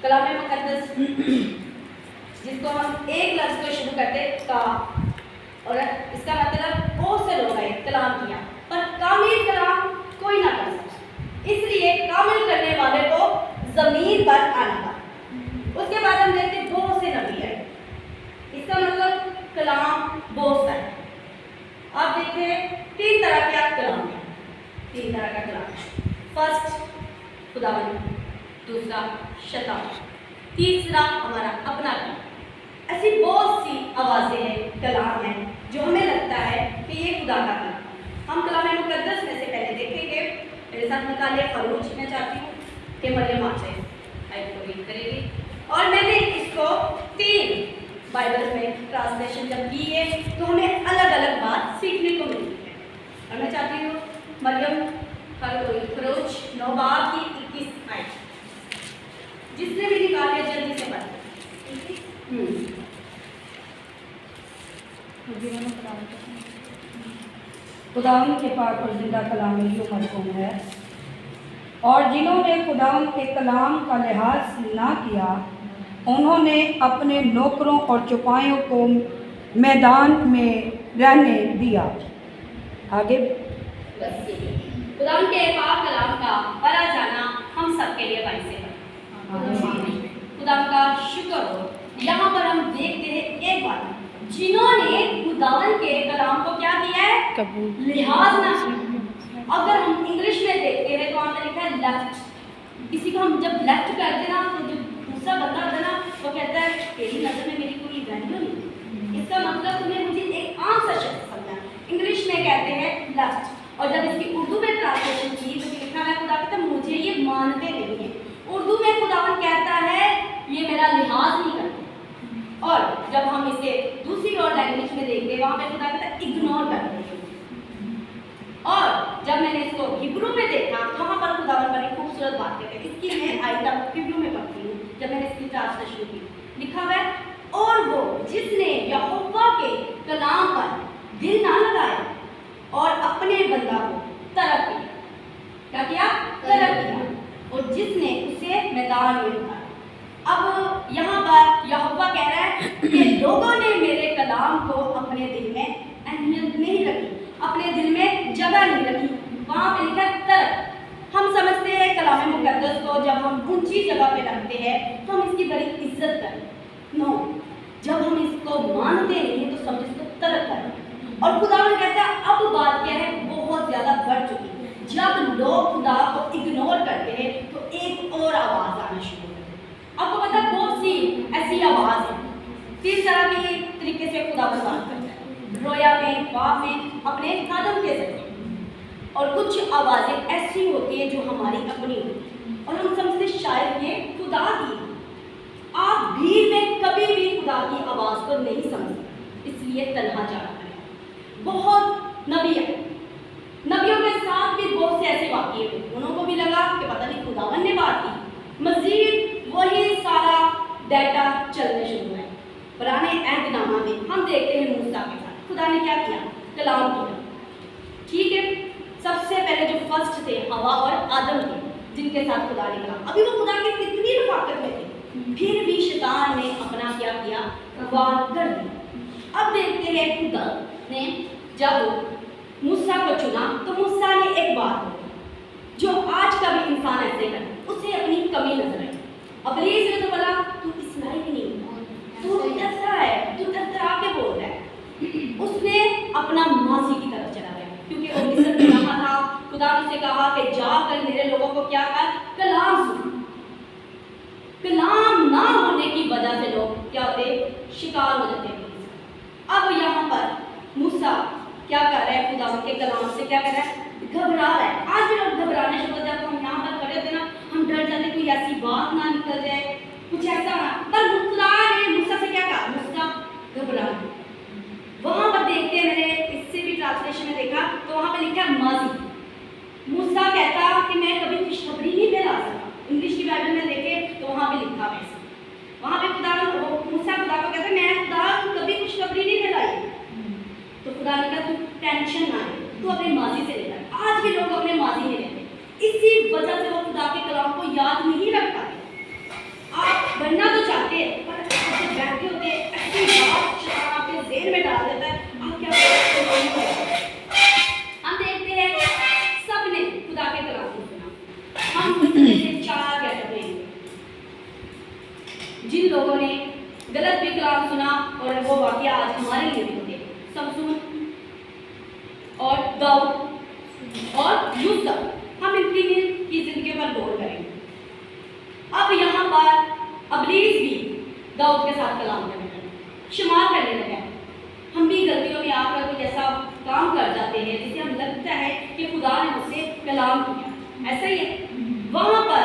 कलाम मुकद्दस जिसको हम एक लफ्ज़ को शुरू करते का, और इसका मतलब बहुत से लोग आए कलाम किया, पर कामिल कलाम कोई ना कर सकता, इसलिए कामिल करने वाले को ज़मीन पर आना पड़ा। उसके बाद हम देखते बहुत से नबी है, इसका मतलब कलाम बहुत सारे। आप देखिए 3 तरह के कलाम हैं, 3 तरह का कलाम। फर्स्ट खुदावंद, दूसरा शैतान, तीसरा हमारा अपना कलाम। ऐसी बहुत सी आवाज़ें हैं, कलाम हैं जो हमें लगता है कि ये खुदा का कलाम। हम कलाम मुकद्दस में से पहले देखेंगे। मेरे साथ निकाले खरूज। मैं चाहती हूँ कि मरियम आपसे आयत को रीड करेगी, और मैंने इसको 3 बाइबल में ट्रांसलेशन जब की है तो हमें अलग अलग बात सीखने को मिलती है। और मैं चाहती हूँ मरियम खरूज 9 बाब की 21 आयत, जिसने भी निकाले जल्दी से पढ़। खुदावंद के पाक और जिंदा कलाम यूं मरहूम है, और जिन्होंने खुदावंद के कलाम का लिहाज ना किया, उन्होंने अपने नौकरों और चौपाइयों को मैदान में रहने दिया। आगे खुदावंद के पाक कलाम का पढ़ा जाना हम सबके लिए बाइस है। खुदा का शुक्र हो। यहाँ पर हम देखते हैं एक बात, जिन्होंने खुदावंद के कलाम को क्या किया है, लिहाज ना। अगर हम इंग्लिश में देखते हैं तो वहाँ पर लिखा है लेफ्ट। किसी को हम जब लेफ्ट करते ना तो जो दूसरा बंदा होता है ना वो कहता है तेरी नज़र में मेरी कोई वैल्यू नहीं, इसका मतलब तुम्हें मुझे एक आम सा शख्स समझना। इंग्लिश में कहते हैं लेफ्ट, और जब इसकी उर्दू में ट्रांसलेशन की तो लिखा है खुदा कहता मुझे ये मानते नहीं है। उर्दू में खुदावंद कहता है ये मेरा लिहाज नहीं करते, और जब हम इसे दूसरी और लैंग्वेज में देखते हैं वहाँ पे खुदा कहता है इग्नोर करते हैं। और जब मैंने इसको हिब्रू में देखा तो वहाँ पर खुदावंद पर एक खूबसूरत बात कहते हैं। इसकी मैं आयत हिब्रू में पढ़ती हूँ। जब मैंने इसकी ट्रांसलेशन की, लिखा हुआ है, और वो जिसने यहोवा के कलाम पर दिल ना लगाया और अपने बंदा को तरक किया, क्या किया, तरक किया, और जिसने उसे मैदान में उतारा। अब यहाँ पर यहोवा कह रहा है कि लोगों ने मेरे कलाम को अपने दिल में अहमियत नहीं रखी, अपने दिल में जगह नहीं रखी। वहाँ पे लिखा तरक। हम समझते हैं कलाम मुकद्दस को जब हम ऊंची जगह पे रखते हैं तो हम इसकी बड़ी इज्जत करें। नो, जब हम इसको मानते नहीं तो समझ इसको तरक करें। और खुदावंद कहता है अब बात क्या है, बहुत ज़्यादा बढ़ चुकी है। जब लोग खुदा को इग्नोर करते हैं तो एक और आवाज़ आना शुरू होती है। आपको पता है बहुत सी ऐसी आवाज़ है, 3 तरह के तरीके से खुदा को बात करता है, रोया में, ख्वाब में, अपने कदम के जरिए। और कुछ आवाज़ें ऐसी होती हैं जो हमारी अपनी होती हैं और हम समझते शायद ये खुदा की। आप भीड़ में कभी भी खुदा की आवाज़ को नहीं समझते, इसलिए तन्हा जाना पड़ेगा। बहुत नबी है, नबियों के साथ भी बहुत से ऐसे वाक़ये हुए, उनको भी लगा कि पता नहीं खुदावंद ने बात की। मज़ीद वही सारा डाटा चलने शुरू हुआ। पुराने अहदनामा में हम देखते हैं मूसा के साथ खुदा ने क्या किया, कलाम किया। ठीक है, सबसे पहले जो फर्स्ट थे हवा और आदम थे, जिनके साथ खुदा ने कहा, अभी वो खुदा की कितनी रफाकत में थे, फिर भी शैतान ने अपना क्या किया, वार कर दिया। अब देखते हैं खुदा ने जब मूसा को चुना तो मूसा ने एक बात बोली जो आज का भी इंसान ऐसे करे, उसे अपनी कमी नजर आई। इब्लीस ने तो बोला तू इस लायक नहीं, तू डरता है, तू थरथरा के बोल रहा है। उसने अपना माजी की तरफ चला गया, क्योंकि वो मिस्र में रहा था। खुदा ने कहा कि जाकर मेरे लोगों को क्या कर, कलाम सुन। कलाम ना होने की वजह से लोग क्या होते, शिकार हो जाते हैं। अब यहाँ पर मूसा क्या कर रहा है, खुदा के कलाम से क्या कर रहा है, घबरा रहा है। आज भी लोग घबराने शुरू होते हैं। जब हम यहाँ पर खड़े होते हैं ना, हम डर जाते कोई ऐसी बात ना निकल जाए, कुछ ऐसा ना। पर खुदा ने मूसा से क्या कहा, मूसा घबरा। वहाँ पर देखते हैं, मैंने इससे भी ट्रांसलेशन में देखा तो वहाँ पर लिखा है माजी। मूसा कहता कि मैं कभी खुशखबरी नहीं फैला सकता। इंग्लिश की बाइबल में देखे तो वहाँ पे लिखा है, वहाँ पे खुदा मूसा खुदा को कहता मैं खुदा कभी खुशखबरी नहीं फैलाई। तो खुदा ने कहा तू टेंशन ना ले, तू अपने माजी से लेकर। आज भी लोग अपने माजी में रहते हैं, इसी वजह से वो खुदा के कलाम को याद नहीं रख पाते। आप बनना तो चाहते हैं, पर ऐसे बैठे होते हैं, ऐसी बात शैतान आपके ज़हन में डाल देता है, आप क्या करें? हम देखते हैं सबने खुदा के कलाम को सुना। हम उसमें से 4 कैटेगरी हैं। जिन लोगों ने गलत भी कलाम सुना और वो वाकया आज हमारे लिए भी होते, समसून और दाऊद और यूसुफ, हम इन तीन की जिंदगी पर गौर करेंगे। अब यहाँ पर अबलीस भी दाऊद के साथ कलाम करने लगा, शुमार करने लगा। हम भी गलतियों में आकर कुछ ऐसा काम कर जाते हैं जिसे हम लगता है कि खुदा ने मुझसे कलाम किया, ऐसा ही है। वहाँ पर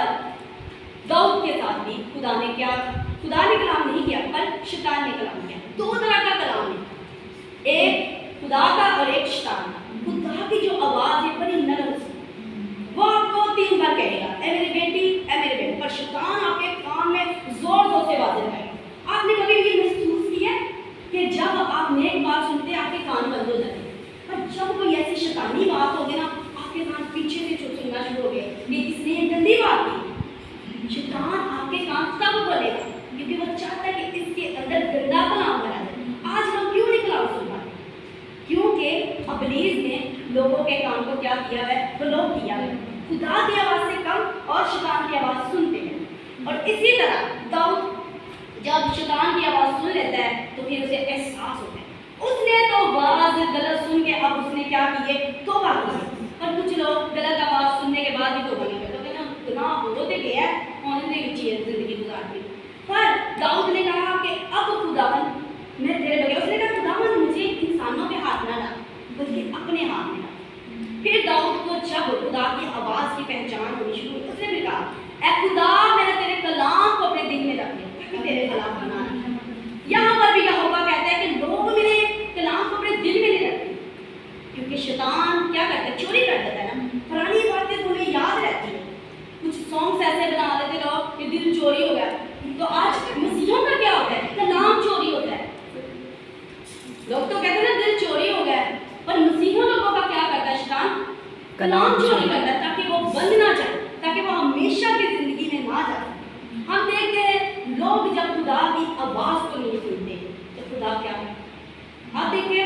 दाऊद के साथ भी खुदा ने कलाम नहीं किया, पर शैतान ने कलाम किया। 2 तरह का कलाम है, एक खुदा का और एक शैतान का। खुदा की जो आवाज़ है बड़ी नरम सी, वो आपको 3 बार कहेगा, ए मेरी बेटी, ए मेरे बेटे, पर शैतान आपके कान में जोर जोर से आवाज़ लगाएगा। आपने कभी ये महसूस किया कि जब आप नेक बात सुनते हैं आपके कान बंद हो जाते हैं, पर जब कोई ऐसी शैतानी बात होगी ना, आपके कान पीछे से सुनना शुरू हो गए, ये इसने एक गंदी बात की। शैतान आपके कान तब खोलेगा क्योंकि वो चाहता है कि इसके अंदर गंदा कलाम बना दे। आज लोग क्यों नहीं कलाम सुन पाते? क्योंकि अबलीस ने लोगों के कान को क्या किया है, ब्लॉक किया है। खुदा की आवाज़ से कम और शैतान की आवाज़ सुनते हैं। और इसी तरह दाऊद जब शैतान की आवाज़ सुन लेता है तो फिर उसे एहसास होता है उसने तो आवाज़ गलत सुन के अब उसने क्या किए, तौबा की। और कुछ लोग गलत आवाज़ सुनने के बाद भी तौबा नहीं करते, तो कहते गुनाह हो तो गया है, होने की जिंदगी गुजारती। पर दाऊद ने कहा कि अब खुदावन मैं तेरे बगैर, उसने कहा खुदावन मुझे इंसानों के हाथ ना डाल बल्कि अपने हाथ में डाल। फिर दाऊद को जब खुदा की आवाज़ की पहचान होनी शुरू हुई, उसने भी कहा ऐ खुदा मैंने तेरे कलाम को अपने दिल में रख लिया ताकि तेरे खिलाफ बना। यहाँ पर भी यहोवा कहता है कि लोग मेरे कलाम को अपने दिल में नहीं रखते, क्योंकि शैतान क्या करता है, चोरी कर देता है ना। पुरानी बातें तुम्हें याद रहती है, कुछ सॉन्ग्स ऐसे बना देते लोग कि दिल चोरी हो गया। तो आज मसीहों का क्या होता है, कलाम चोरी होता है। लोग तो कहते हैं ना दिल चोरी हो गया, पर मसीहों लोगों का क्या करता है, शैतान कलाम चोरी करता है ताकि वो बंद ना जाए, ताकि वो हमेशा की जिंदगी में ना जाए। हम देखते हैं लोग जब खुदा की आवाज़ को नहीं सुनते तो खुदा क्या है। आप देखिए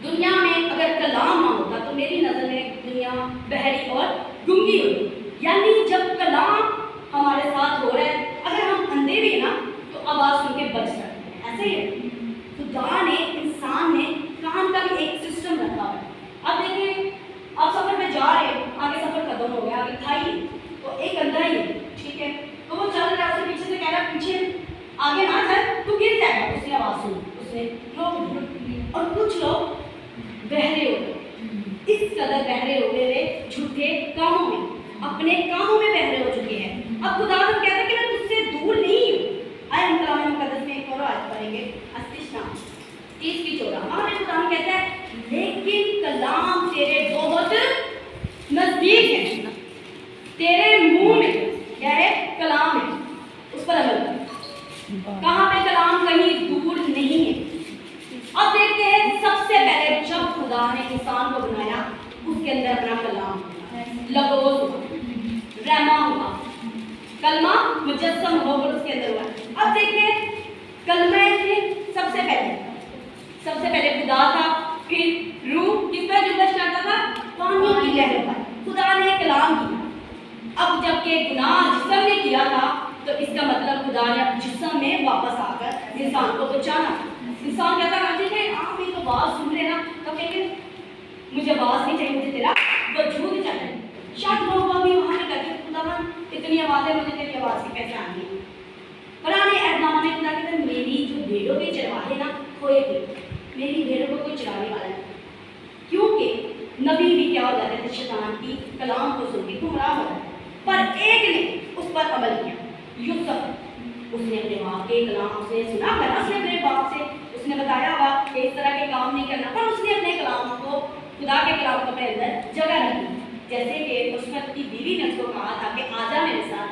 दुनिया में अगर कलाम ना होता तो मेरी नज़र में दुनिया बहरी और गूंगी होती। यानी जब कलाम हमारे साथ हो रहा है, अगर हम अंधे भी हैं ना तो आवाज़ सुन के बच सकते हैं, ऐसे ही है। खुदा ने इंसान ने कान का भी एक सिस्टम रखा है। अब देखिए आप सफ़र में जा रहे हैं, आगे सफ़र खत्म हो गया, आगे था ही तो एक अंधा ही है, ठीक है, तो वो चल रहा है, उसके पीछे से कह रहा है पीछे आगे ना जाए तो गिर जाएगा। उसने आवाज़ सुनी, उसने रोक दिया। और कुछ लोग बहरे हो गए, इस कदर बहरे हो गए झूठे कामों में, अपने कामों में बहरे हो चुके हैं। अब खुदा तो कहता है कि मैं तुझसे दूर नहीं हूँ। आए हम कलाम मुकद्दस में एक और आयत पढ़ेंगे 30:14। हमारे खुदा कहता है लेकिन कलाम तेरे बहुत नजदीक है, तेरे मुंह में क्या है, कलाम है, उस पर अमल कर। कहाँ पे कलाम, कहीं दूर नहीं है। अब देखते हैं सबसे पहले जब खुदा ने इंसान को बनाया उसके अंदर अपना कलाम लगोज हुआ, रहमा हुआ, कलमा मुजस्सम होकर उसके अंदर हुआ। अब देखिए कलमा में सबसे पहले खुदा था, फिर रूह किस पर जुम्मन करता था, पानियों की लहरों पर खुदा ने कलाम किया। अब जबकि गुनाह जिस्म ने किया था तो इसका मतलब खुदा ने जिस्म में वापस आकर इंसान को बचाना। इंसान कहता है ठीक है आप मेरी तो आवाज़ सुन रहे ना, तो कहते मुझे आवाज़ नहीं चाहिए, मुझे तेरा वजूद चाहिए। शायद लोग भी वहाँ पे कहते खुदावन इतनी आवाज़ है, मुझे तेरी आवाज़ की पहचान नहीं। पुराने अहदनामा में खुदा कहते मेरी जो भेड़ों के चरवाहे ना खोए थे, मेरी भेड़ों को कोई चराने वाला नहीं। क्योंकि नबी भी क्या हो जाते थे, शैतान की कलाम को सुन के गुमराह हो जाते, पर एक ने उस पर अमल किया, यूसुफ। उसने अपने बाप के कलाम उसने सुना करा, उसने अपने बाप से उसने बताया हुआ कि इस तरह के काम नहीं करना, पर उसने अपने कलाम को, खुदा के कलाम को अपने अंदर जगह रखी। जैसे कि उसमें की बीवी ने उसको कहा था कि आजा मेरे साथ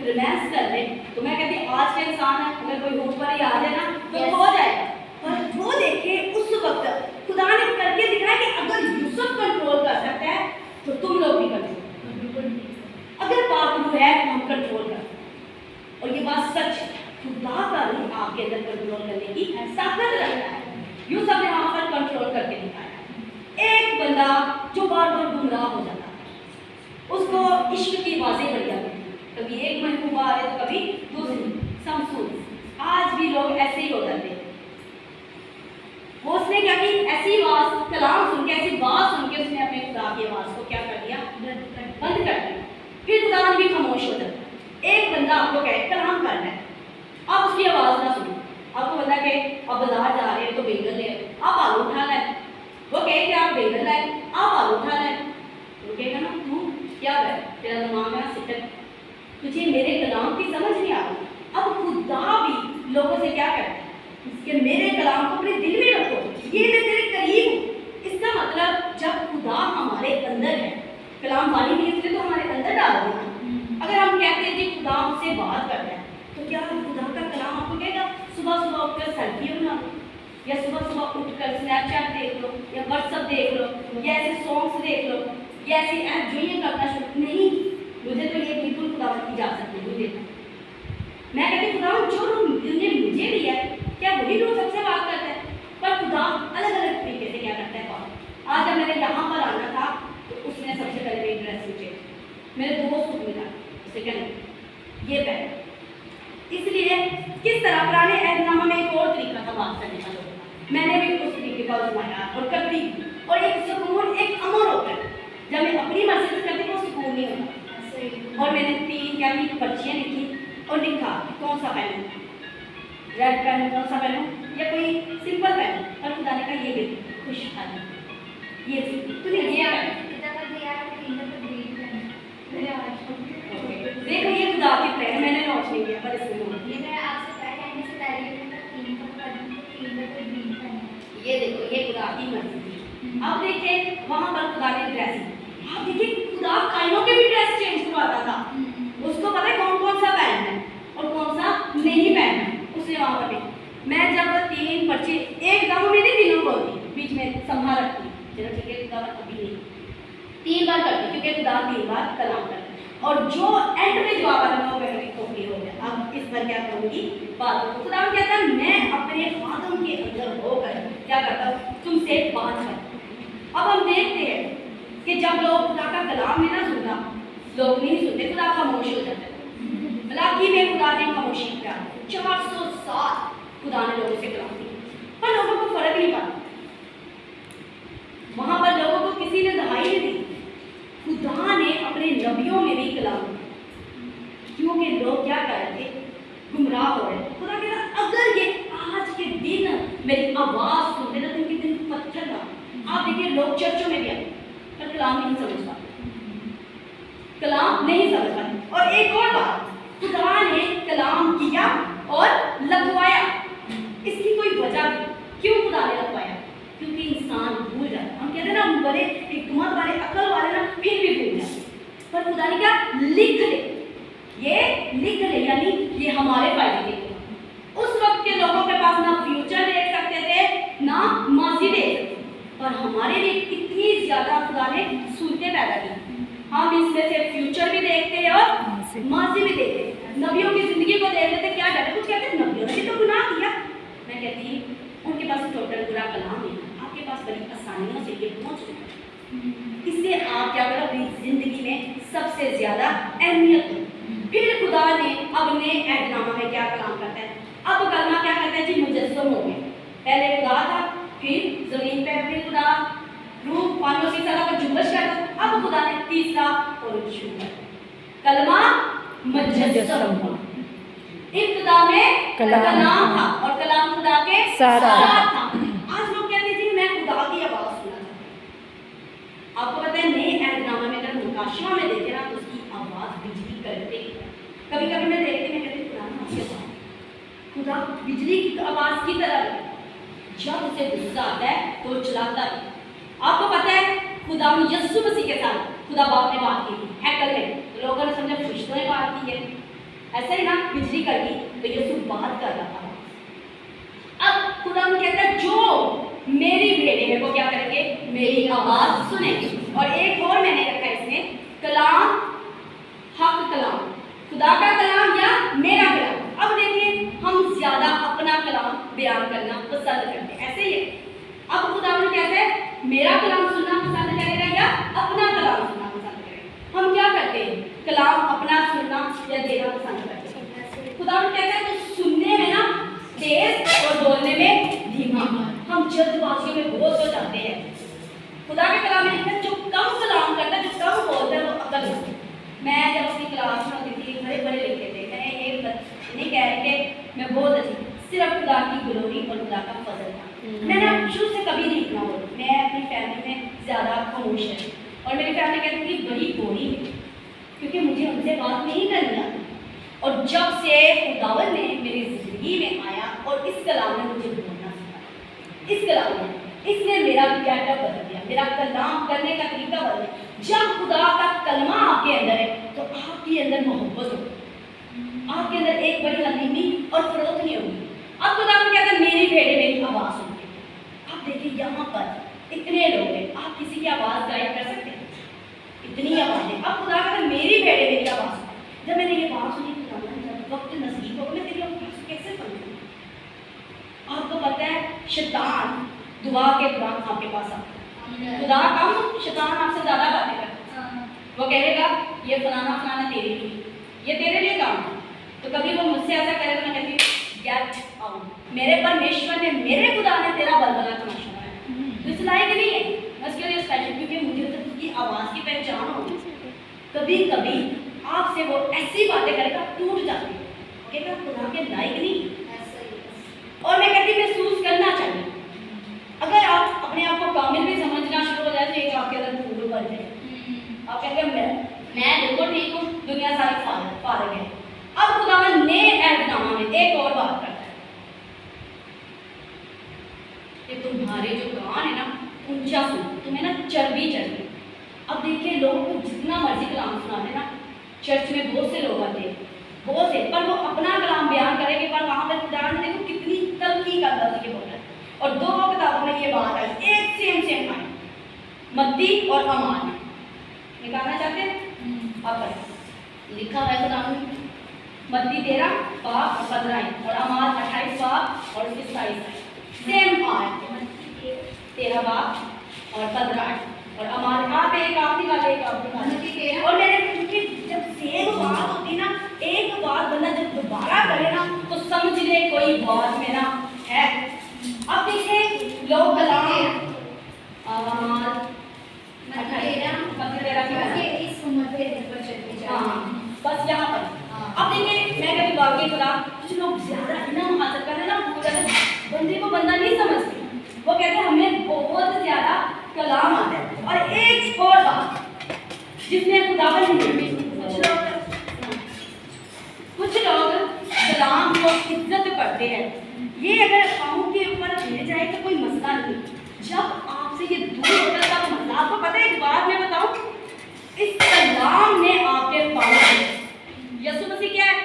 रोमांस कर ले, तो मैं कहती आज का इंसान है, अगर कोई ऊपर ही आ जाए ना तो हो जाएगा। पर वो देखे उस वक्त खुदा ने करके दिखाया कि अगर यूसुफ कंट्रोल कर सकता है तो तुम लोग भी कंट्रोल, अगर पाक रूह है तो हम कंट्रोल कर। और ये बात सच खुदा का रूह आपके अंदर कंट्रोल करने की ताकत रखता है। यूसुफ ने वहां पर कंट्रोल करके दिखाया। एक बंदा जो बार बार गुमराह हो जाता है, उसको इश्क की आवाजें बढ़ जाती हैं, कभी एक महबूबा आ रहे तो कभी दूसरी समसून। आज भी लोग ऐसे ही हो जाते हैं। वो उसने क्या की, ऐसी आवाज कलाम सुन के, ऐसी बात सुन के उसने अपने खुदा की आवाज को क्या कर दिया, बंद कर दिया। फिर खुदा भी खामोश हो जाता है। एक बंदा आपको कहे कलाम करना है, आप उसकी आवाज ना सुनो। आपको बता के आप बाजार जा रहे हैं तो बैंगन ले, आप आलू उठा लाए, वो कहे कि आप बैंगन लाए, आप आलू उठा लाए, वो कहेगा ना तू क्या कर, तेरा दिमाग है सिकट, तुझे मेरे कलाम की समझ नहीं आ रही। अब खुदा भी लोगों से क्या करता है कि मेरे कलाम को अपने दिल में रखो, ये मैं तेरे करीब हूँ। इसका मतलब जब खुदा हमारे अंदर है, कलाम वाली भी इसने तो हमारे अंदर डाल दिया। अगर हम कहते हैं कि खुदा हमसे बात कर रहा है, तो क्या खुदा का कलाम आपको कहेगा सुबह सुबह उठकर सेल्फी बना लो, या सुबह सुबह उठकर स्नैपचैट देख लो, या व्हाट्सएप देख लो, या ऐसे सॉन्ग्स देख लो, या ऐसी ऐप जो ये करना शुरू नहीं। मुझे तो ये बिल्कुल खुदा की इजाजत नहीं देता। मैं कहती खुदा जो रूह ने मुझे दिया है, क्या वही रूह सबसे बात करता है? पर खुदा अलग अलग तरीके से क्या करता है बात। आज जब मैंने यहाँ पर आना था तो उसने सबसे पहले मेरी ड्रेस पूछे, मेरे दोस्त को मिला, उसे कहने ये पहन। इसलिए किस तरह पुराने ऐहदनामा में एक और तरीका था बात करने का, मैंने भी उस तरीके का आजमाया और कभी, और एक सुकून, एक अमन होता है जब मैं अपनी मर्जी से करती हूँ, सुकून नहीं होता। और मैंने 3 क्या भी पर्चियाँ लिखी और लिखा कौन सा पहनूं, रेड पहनूं, कौन सा पहनूं, या कोई सिंपल पहनूं। और खुदा ने कहा ये भी खुशहाली, ये तूने ये देखो ये खुदा की प्लान, मैंने नोट नहीं किया पर इसमें ये देखो ये खुदा की मर्जी थी। अब देखिए वहां पर खुदा ने ड्रेस, आप देखिए खुदा कायनों के भी ड्रेस चेंज करवाता था। उसको पता है कौन कौन सा पहनना है और कौन सा नहीं पहनना है, उसने वहां पर भी। मैं जब 3 पर्चे एकदम मैंने तीनों बोली, बीच में संभाल रखती, चलो ठीक है खुदा अभी नहीं, 3 बार करती क्योंकि खुदा 3 बार कलाम करता है। और जो एंड में जवाब आता है वो कहती ओके हो गया, अब इस पर क्या करूंगी बात। खुदा कहता है मैं अपने खादम के अंदर होकर क्या करता हूँ, तुमसे बात करता। अब हम देखते हैं कि जब लोग खुदा का कलाम में ना सुनना, लोग नहीं सुनते, खुदा खामोश हो जाता है। मलाकी में खुदा ने खामोशी किया, 400 साल खुदा ने लोगों से कलाम किया, पर लोगों को फर्क नहीं पड़ा। वहां पर लोगों को किसी ने दहाई नहीं दी। खुदा ने अपने नबियों में भी कलाम किया, क्योंकि लोग क्या कर रहे थे, गुमराह हो रहे थे। खुदा कहता अगर ये आज के दिन मेरी आवाज सुनते ना तो इनके दिन पत्थर का। आप देखिए लोग चर्चों में भी आते पर कलाम नहीं समझ पाते, कलाम नहीं समझ पाते। और एक और बात, खुदा ने कलाम किया और लगवाया, इसकी कोई वजह नहीं। क्यों खुदा ने लगवाया? क्योंकि इंसान भूल जाता। हम कहते हैं ना बड़े हिकमत वाले, अकल वाले ना फिर भी भूल जाते, पर खुदा ने क्या लिख ले, ये लिख ले, यानी ये हमारे फायदे के लिए। उस वक्त के लोगों के पास ना फ्यूचर देख सकते थे ना माजी देख सकते, पर हमारे लिए कितनी ज्यादा खुदा ने सूरतें पैदा की। हम इसमें से फ्यूचर भी देखते हैं और माजी भी देखते हैं। नबियों की जिंदगी को देख लेते, क्या डर, कुछ कहते हैं नबियों ने तो गुनाह किया। मैं कहती उनके पास टोटल बुरा कलाम नहीं, आपके पास बड़ी आसानियों से ये पहुंच गया। इससे आप क्या करो अपनी जिंदगी में सबसे ज्यादा अहमियत दो। फिर खुदा ने अपने ऐहदनामा में क्या कलाम करता है, अब कलमा क्या करता है जी, मुजस्सम हो गया। पहले खुदा था, फिर जमीन पे फिर खुदा रूह पानियों से सला का जुम्बश करता। अब खुदा ने तीसरा और शुरू कर कलमा मुजस्सम हुआ। इब्तिदा में कलाम था और कलाम खुदा के साथ था। आज लोग कहते हैं मैं खुदा की आवाज सुना था। आपको पता है नए ऐहदनामा में अगर मुकाशमा में देखे ना तो उसकी आवाज बिजली करते। कभी कभी मैं देखती, मैं कहती खुदा बिजली की आवाज की तरह, जब उसे गुस्सा आता है तो चलाता है। आपको पता है खुदा यीशु मसीह के साथ खुदा बाप ने बात की थी हैकल में, तो लोगों ने समझा फरिश्तों ने बात की है, ऐसे ही ना बिजली कर दी तो यीशु बात कर रहा था। अब खुदा कहता है जो मेरी बेटे है वो क्या करेंगे, मेरी आवाज सुनेंगे। और एक और मैंने रखा है इसमें कलाम, हक कलाम, खुदा का कलाम या मेरा कलाम। अब बयान करना पसंद करते हैं। ऐसे ही है। अब खुदा कहता है मेरा कलाम सुनना पसंद करेगा या अपना कलाम सुनना पसंद करेगा। हम क्या करते हैं, कलाम अपना सुनना या देना पसंद करते हैं। खुदा कहता है तो सुनने में ना तेज और बोलने में धीमा। हम जल्दबाजी में बहुत हो जाते हैं। खुदा के कलाम में लिखा है जो कम कलाम करता है, जो कम बोलता है वो अकल होता है। मैं जब अपनी क्लास में होती थी, बड़े बड़े लिखे थे, मैंने ये नहीं कह रही कि मैं बहुत अच्छी, सिर्फ खुदा की ग्लोरी और खुदा का फजल था। मैंने शुरू से कभी नहीं इतना बोली। मैं अपनी फैमिली में ज़्यादा खामोश है और मेरी फैमिली कहती थी बड़ी बोली है, क्योंकि मुझे उनसे बात नहीं करनी आती। और जब से खुदावन ने मेरी ज़िंदगी में आया और इस कलाम ने मुझे बोलना सिखाया, इस कलाम ने, इसने मेरा कैरेक्टर बदल दिया, मेरा कलाम करने का तरीका बदल दिया। जब खुदा का कलमा आपके अंदर है तो आपके अंदर मोहब्बत होगी, आपके अंदर एक बड़ी हलीमी और फरोख नहीं होगी। अब खुदा कहता है मेरी भेड़ें मेरी आवाज़ सुनती हैं। आप देखिए यहाँ पर इतने लोग हैं, आप किसी की आवाज़ गायब कर सकते हैं, इतनी आवाज़ें। अब खुदा कहता है मेरी भेड़ें मेरी आवाज़ सुनती। जब मैंने ये बात सुनी, जब वक्त नज़दीक हो मैं तेरी आवाज़ कैसे सुनूँ। आपको पता है शैतान दुआ के दौरान आपके पास आता है। खुदा कम, शैतान आपसे ज़्यादा बातें करता है। वो कहेगा ये फलाना फलाना तेरे लिए, ये तेरे लिए काम है। तो कभी वो मुझसे ऐसा करे तो मैं कहती हूँ गेट आउट। मेरे परमेश्वर ने, मेरे खुदा ने तेरा बलबला तमाशा बनाया, तो इस लायक नहीं है। मैं उसके लिए स्पेशल, क्योंकि मुझे तो उसकी आवाज़ की पहचान होगी। कभी कभी आपसे वो ऐसी बातें करेगा टूट जाती है, कहेगा खुदा के लायक नहीं। और मैं कहती महसूस करना चाहिए। अगर आप अपने आप को कामिल भी समझना शुरू हो जाए तो एक आपके अंदर फूल भर जाए। आप कहते हैं मैं बिल्कुल ठीक हूँ, दुनिया सारी फारग है। अब खुदावन नए ऐहदनामा में एक और बात करता है कि तुम्हारे जो कान है ना ऊंचा सुनो, तुम्हें ना चर्बी चढ़ी। अब देखिए लोगों को जितना मर्जी कलाम सुना देना, चर्च में बहुत से लोग आते हैं, बहुत से, पर वो अपना कलाम बयान करेंगे, पर वहाँ पर खुदा ने देखो कितनी तलखी का लफ्ज़ ये बोल रहा है। और दो किताबों में ये बात आई, एक सेम आई, मत्ती और अमाल। निकालना चाहते हैं आप? लिखा हुआ है खुदा ने मत्ती 13 बाब 15 और अमाल 28 बाब और 27 सेम आयत, 13 बाब और 15 और अमाल। आप एक आप निकाले, एक आप निकाले। और मैंने क्योंकि जब सेम बात होती ना, एक बात बंदा जब दोबारा करे ना तो समझ ले कोई बात में ना है। अब देखिए लोग कलाम अमाल 18 बस यहाँ पर। अब देखिए मैं कभी बाकी कलाम कुछ लोग ज़्यादा इतना मुहासर कर रहे ना, वो ज़्यादा बंदे को बंदा नहीं समझते। वो कहते हैं हमें बहुत ज़्यादा कलाम आता है। और एक और बात जिसमें खुदावन ने कुछ लोग कलाम को इज्जत करते हैं। ये अगर पाँव के ऊपर ले जाए तो कोई मसला नहीं, जब आपसे ये दूर होता है तब मसला। आपको पता है एक बात मैं बताऊं, इस कलाम ने आपके पाँव, यीशु मसीह क्या है?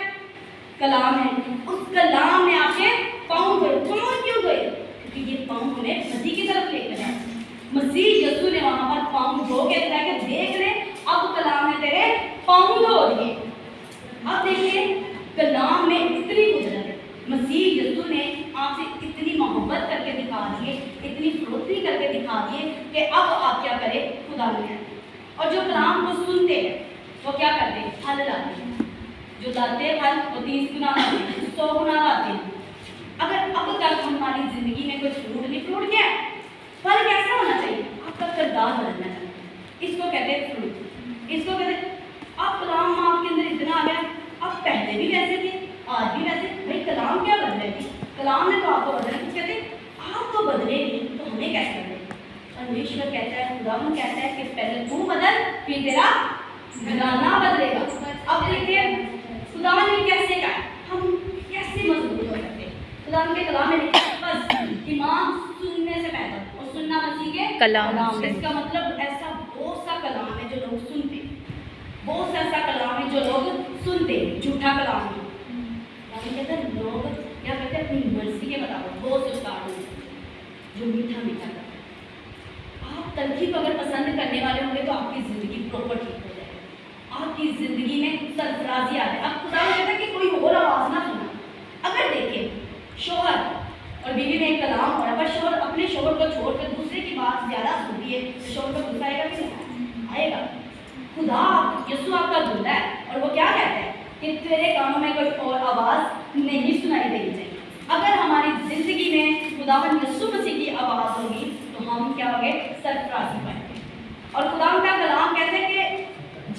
कलाम है। उस कलाम ने आपके पाँव धोए। पाँव क्यों धोए? क्योंकि ये पाँव हमें मसीह की तरफ लेकर जाए। मसीह यीशु ने वहाँ पर पाँव धो के दिखाया, देख रहे अब कलाम ने तेरे पाँव धो दिए। अब देखिए कलाम में इतनी कुदरत है, मसीह यीशु ने आपसे इतनी मोहब्बत करके दिखा दिए, इतनी फरोख्ती करके दिखा दिए कि अब आप क्या करें, खुदा में। और जो कलाम को सुनते हैं वो क्या करते हैं? फल लाते हैं। जो लाते हैं फल वो 30 गुना लाते हैं, 100 गुना लाते हैं। अगर अब तक हमारी जिंदगी में कोई फ्रूट नहीं, फ्रूट क्या है? फल कैसा होना चाहिए? आपका किरदार बदलना चाहिए। इसको कहते हैं फ्रूट। इसको कहते हैं अब कलाम आपके अंदर इतना आ गया, अब पहले भी वैसे थे आज भी वैसे। भाई कलाम क्या बदलेगी? कलाम ने तो आपको बदला। कहते आप तो बदलेगी तो हमें कैसे बदले? परमेश्वर कहता है, खुदावन कहता है कि पहले तू बदल फिर तेरा घराना बदलेगा। अब देखिए खुदावन ने कैसे कहा, हम कैसे मजबूत हो सकते हैं? खुदावन के कलाम में लिखा है बस ईमान सुनने से पैदा और सुनना मसीह के कलाम से। इसका मतलब ऐसा बहुत सा कलाम है जो लोग सुनते, बहुत सा ऐसा कलाम है जो लोग सुनते, झूठा कलाम है। कहते हैं लोग क्या करते हैं अपनी मर्जी के मुताबिक बहुत से उतार जो मीठा मीठा करते हैं। आप तलखी को अगर पसंद करने वाले होंगे तो आपकी ज़िंदगी प्रॉपर ठीक हो जाएगी, आपकी ज़िंदगी में सरफराजी आ जाए। अब खुदा कहता है कि कोई और आवाज़ ना सुना। अगर देखें शोहर और बीवी में एक कलाम हो रहा है, पर शोहर अपने शोहर को छोड़कर दूसरे की बात ज़्यादा सुनती है, तो शोहर को गुस्सा आएगा कि नहीं आएगा? खुदा यीशु आपका दूल्हा है और वो क्या कहते हैं कि तेरे कानों में कोई और आवाज़ नहीं सुनाई देनी चाहिए। अगर हमारी ज़िंदगी में खुदावन यीशु मसीह की आवाज़ होगी तो हम क्या होंगे? सरफराजी पाएंगे। और खुदा का कलाम कहते हैं कि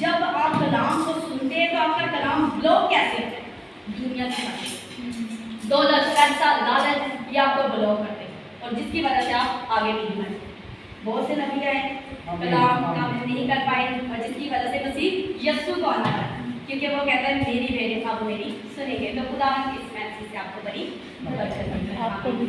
जब आप कलाम को सुनते हैं तो आपका कलाम ब्लॉक कैसे होता है? दुनिया की बातें, दौलत, पैसा, लालच, ये आपको ब्लॉक करते हैं और जिसकी वजह से आप आगे नहीं बढ़ते। बहुत से नबी आए, कलाम कामिल नहीं कर पाए और जिसकी वजह से मसीह यीशु को आना पड़ा, क्योंकि वो कहता है मेरी बेटे अब मेरी सुनेंगे। तो खुदा इस मैसेज से आपको बड़ी बरकत दें। आपको भी।